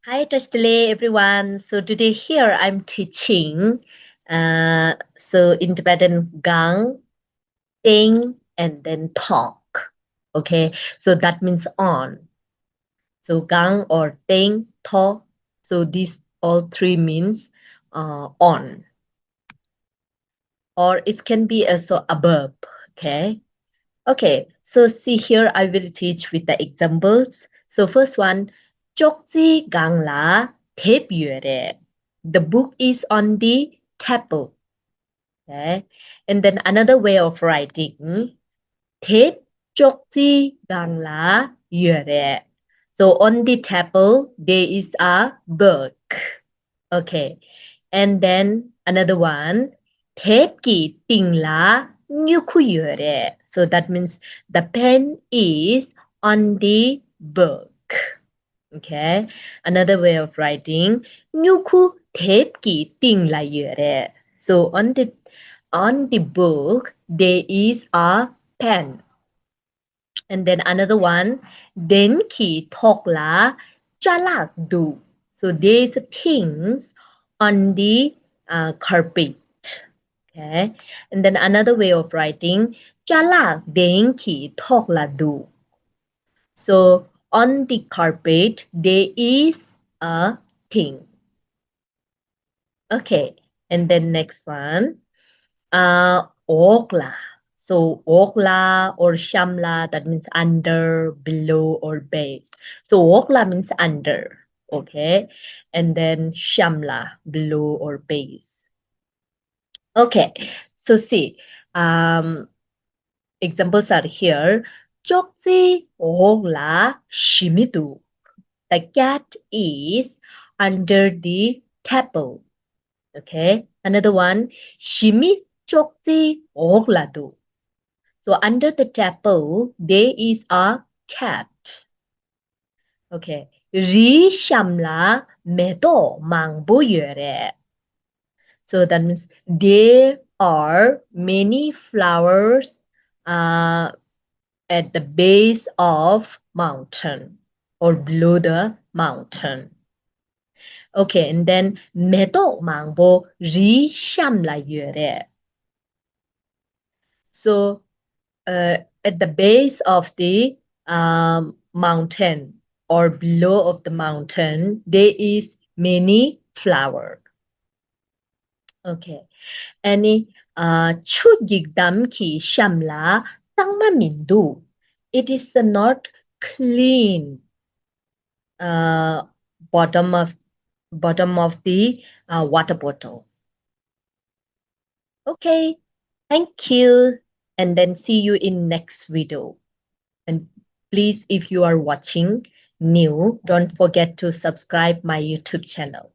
Hi, Trustile, everyone. So today here I'm teaching in Tibetan gang, ting, and then talk. Okay, so that means on. So gang or ting, talk. So these all three means on. Or it can be also a verb. Okay. Okay, so see here I will teach with the examples. So first one, 쪽지 강라 대뷰래. The book is on the table. Okay, and then another way of writing, 대 쪽지 강라 유래. So on the table there is a book. Okay, and then another one, 탭기 띵라 뉴쿠유래. So that means the pen is on the book. Okay, another way of writing, 뉴쿠 탭기 띵라 유래. So on the book there is a pen. And then another one, denki tokla jalakdu. So there's things on the carpet. Okay. And then another way of writing, jalak denki tokla du. So on the carpet there is a thing. Okay. And then next one, okla. So okla or shamla, that means under, below, or base. So okla means under, okay? And then shamla, below or base. Okay, so see, examples are here. 쪽지 okla shimidu. The cat is under the table. Okay, another one, shimi 쪽지 okla. So under the table, there is a cat. Okay. 리 샴라 매도 망보여래. So that means there are many flowers at the base of mountain or below the mountain. Okay, and then 매도 망보 리 샴라 여래. So at the base of the mountain or below of the mountain, there is many flower. Okay. Any 추익담기 샴라 땅마민두. It is not clean bottom of the water bottle. Okay. Thank you. And then see you in next video. And please, if you are watching new, don't forget to subscribe my YouTube channel.